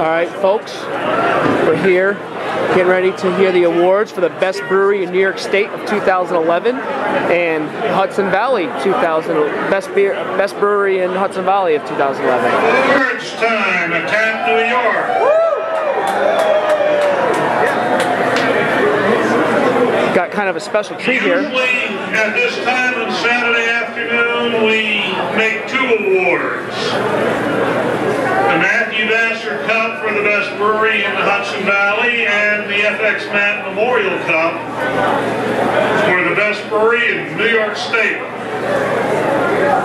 Alright folks, we're here getting ready to hear the awards for the best brewery in New York State of 2011 and Hudson Valley 2000 best brewery in Hudson Valley of 2011. Awards time at Tap N.Y. Got kind of a special treat here. Usually at this time on Saturday afternoon we make two awards. The Matthew Vassar Cup for the best brewery in the Hudson Valley and the FX Matt Memorial Cup for the best brewery in New York State.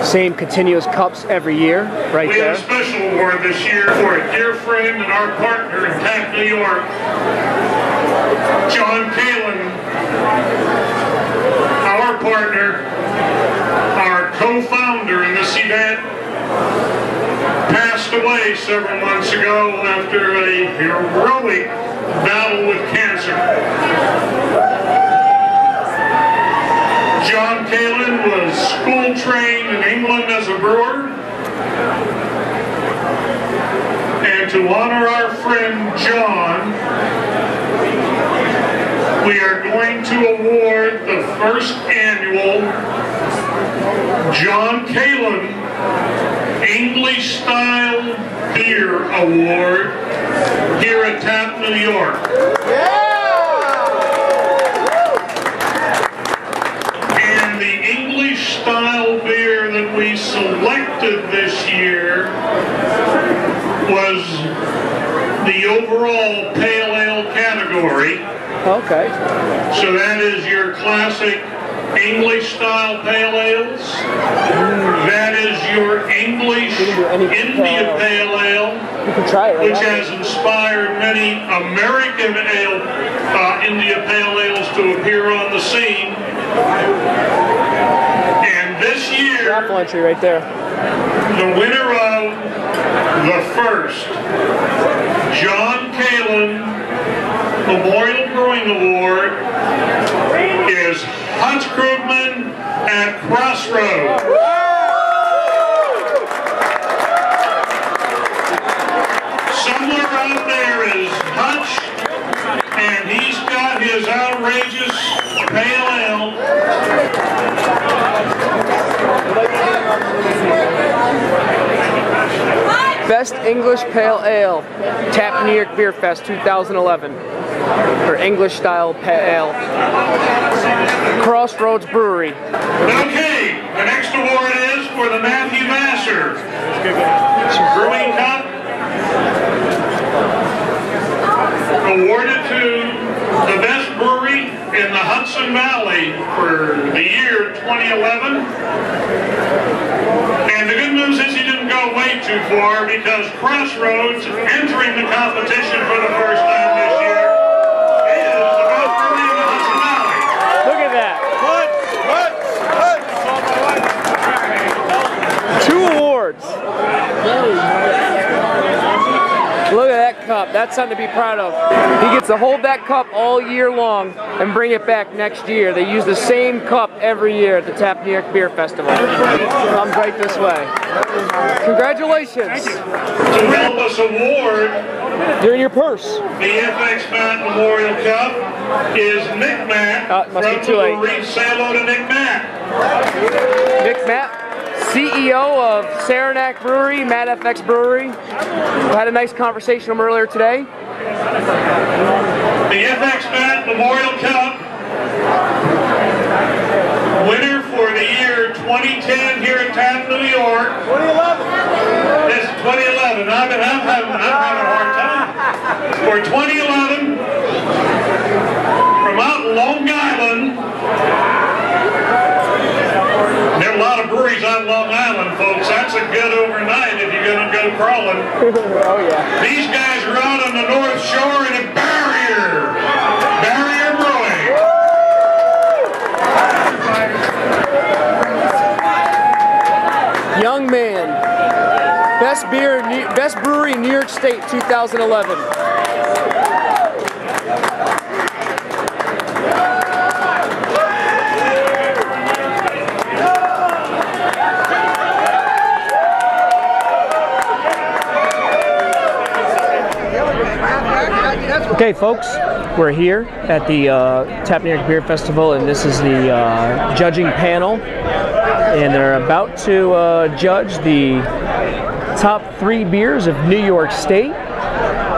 Same continuous cups every year, right there. We have a special award this year for a dear friend and our partner in Tap N.Y, John Kalin, our partner, our co-founder in this event, passed away several months ago after a heroic battle with cancer. John Kalin was school trained in England as a brewer. And to honor our friend John, we are going to award the first annual John Kalin English Style Beer Award here at Tap N.Y. And the English Style beer that we selected this year was the overall Pale Ale category. Okay. So that is your classic English style pale ales. That is your English India Pale Ale, which has inspired many American India Pale Ales to appear on the scene. And this year, raffle entry right there. The winner of the first John Kalin Memorial Brewing Award is Hutch Krugman at Crossroads. Somewhere out there is Hutch, and he's got his outrageous pale ale. Best English Pale Ale, Tap N.Y Beer Fest 2011. For English style pale ale. Crossroads Brewery. Okay, the next award is for the Matthew Vassar Brewing Cup. Awarded to the best brewery in the Hudson Valley for the year 2011. And the good news is he didn't go way too far because Crossroads, entering the competition for the first time this year, is the best brewery in the Hudson Valley. Look at that. 2 awards. Look at that cup. That's something to be proud of. He gets to hold that cup all year long and bring it back next year. They use the same cup every year at the Tap N.Y Beer Festival. Comes right this way. Congratulations. To help us award you're in your purse. The FX Matt Memorial Cup is Nick Matt from the brewery. Say hello to Nick Matt. Nick Matt, CEO of Saranac Brewery, Matt FX Brewery. We had a nice conversation with him earlier today. The FX Matt Memorial Cup winner for the year 2010 here at Tap N.Y. 2011. This is 2011. I'm having a hard time. For 2011, from out in Long Island. There are a lot of breweries on Long Island, folks. That's a good overnight if you're going to go crawling. Oh, yeah. These guys are out on the North Shore in a Barrier Brewing. Young man. Best brewery in New York State 2011. Okay, folks, we're here at the Tap N.Y Beer Festival, and this is the judging panel, and they're about to judge the top 3 beers of New York State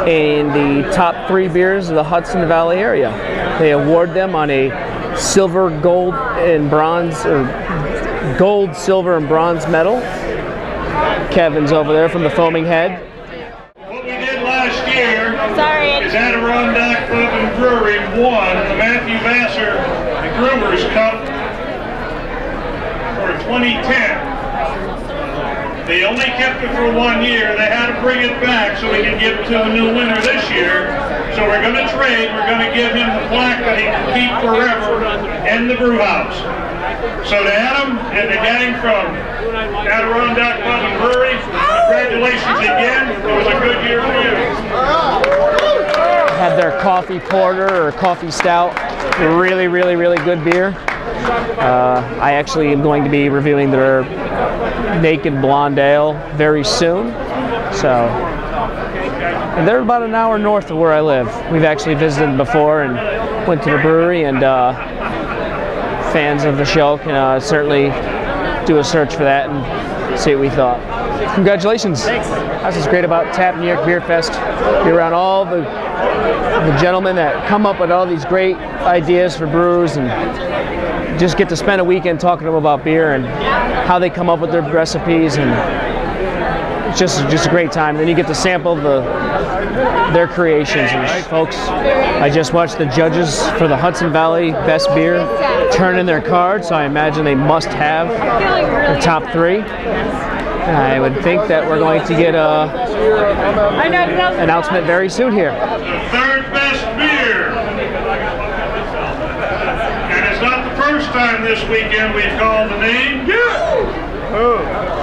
and the top 3 beers of the Hudson Valley area. They award them on a silver, gold, and bronze, or gold, silver, and bronze medal. Kevin's over there from the Foaming Head. What we did last year is Adirondack Pub and Brewery won the Matthew Vassar Brewers Cup for 2010. They only kept it for 1 year. They had to bring it back so we could give it to a new winner this year. So we're going to trade. We're going to give him the plaque that he can keep forever in the brew house. So to Adam and the gang from Adirondack Pub and Brewery, congratulations again. It was a good year for you. Had their coffee porter or coffee stout. Really, really, really good beer. I actually am going to be reviewing their Naked Blonde Ale very soon. So, and they're about an hour north of where I live. We've actually visited before and went to the brewery, and fans of the show can certainly do a search for that and see what we thought. Congratulations. Thanks. That's what's great about Tap N.Y Beer Fest. You're around all the gentlemen that come up with all these great ideas for brews, and just get to spend a weekend talking to them about beer and how they come up with their recipes, and it's just a great time. Then you get to sample their creations. And folks, I just watched the judges for the Hudson Valley Best Beer turn in their cards, so I imagine they must have the top 3. I would think that we're going to get an announcement very soon here. The 3rd best beer. And it's not the first time this weekend we've called the name.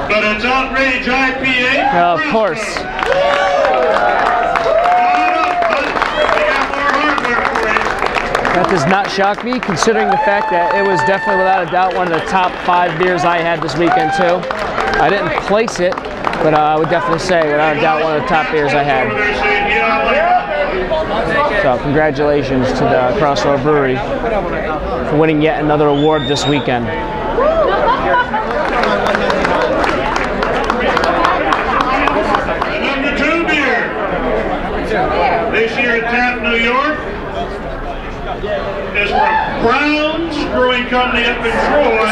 But it's Outrage IPA. Of course. We got more hardware for you. That does not shock me, considering the fact that it was definitely, without a doubt, one of the top 5 beers I had this weekend too. I didn't place it, but I would definitely say, without a doubt, one of the top beers I had. So congratulations to the Crossroad Brewery for winning yet another award this weekend. Number 2 beer. This year at Tap New York is from Brown's Brewing Company up in Troy.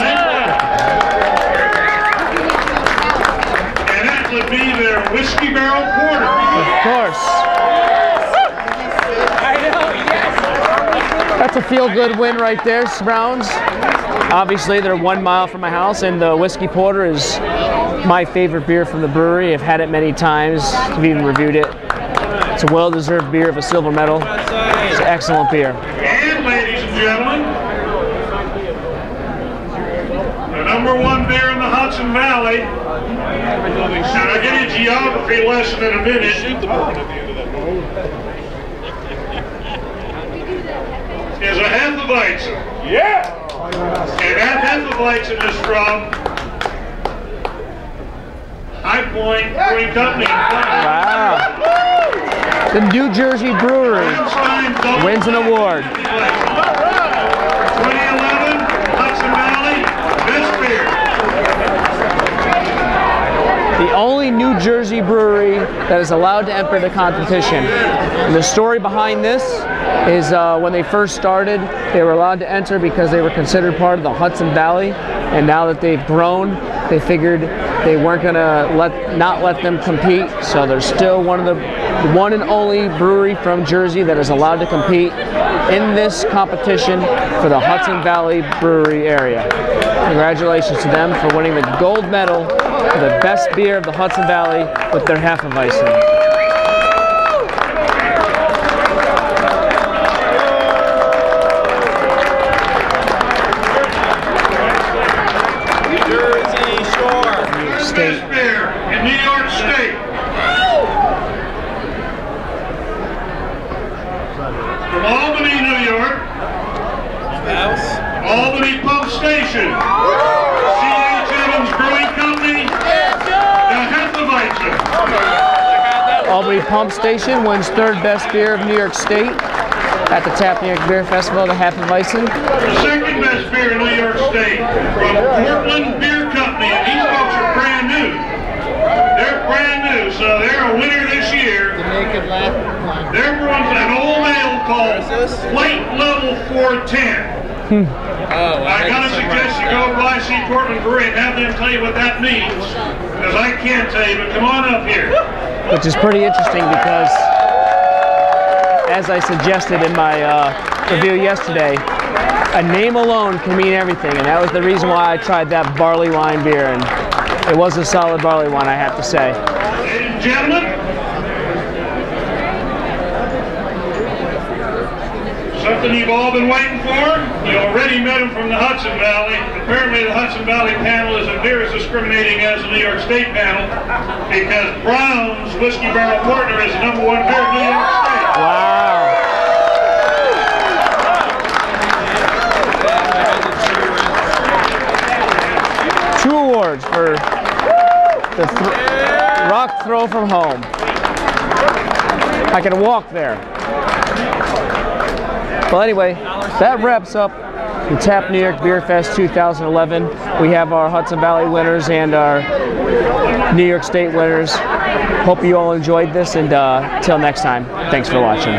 And that would be their Whiskey Barrel Porter. Of course. That's a feel-good win right there, Browns. Obviously, they're 1 mile from my house, and the Whiskey Porter is my favorite beer from the brewery. I've had it many times. I've even reviewed it. It's a well-deserved beer of a silver medal. It's an excellent beer. And ladies and gentlemen, the number 1 beer in the Hudson Valley. And I'll get you a geography lesson in a minute. Is a Hefeweizen. Yeah! And that Hefeweizen is from High Point Brewing Company. Wow. The New Jersey Brewery wins an award. 2011 Hudson Valley Best Beer. The only New Jersey brewery that is allowed to enter the competition. And the story behind this is when they first started, they were allowed to enter because they were considered part of the Hudson Valley, and now that they've grown, they figured they weren't going to not let them compete, so they're still one and only brewery from Jersey that is allowed to compete in this competition for the Hudson Valley Brewery area. Congratulations to them for winning the gold medal for the best beer of the Hudson Valley with their Hefeweizen. Best beer in New York State. From Albany, New York. Albany Pump Station. C.H. Evans Brewing Company. The Hefeweizen. Albany Pump Station wins 3rd best beer of New York State at the Tap N.Y Beer Festival, the Hefeweizen. 2nd best beer in New York State from Portland Beer Company, and these folks are brand new. They're brand new, so they're a winner this year. They're from an old ale called Plate Level 410. I gotta suggest you go by see Portland Brewery and have them tell you what that means, because I can't tell you, but come on up here. Which is pretty interesting because, as I suggested in my review yesterday, a name alone can mean everything, and that was the reason why I tried that barley wine beer, and it was a solid barley wine, I have to say. Ladies and gentlemen, something you've all been waiting for. You already met him from the Hudson Valley. Apparently the Hudson Valley panel isn't near as discriminating as the New York State panel, because Brown's Whiskey Barrel Porter is the #1 beer in New York State. Wow. Two awards for the rock throw from home. I can walk there. Well, anyway, that wraps up the Tap N.Y Beer Fest 2011. We have our Hudson Valley winners and our New York State winners. Hope you all enjoyed this, and till next time, thanks for watching.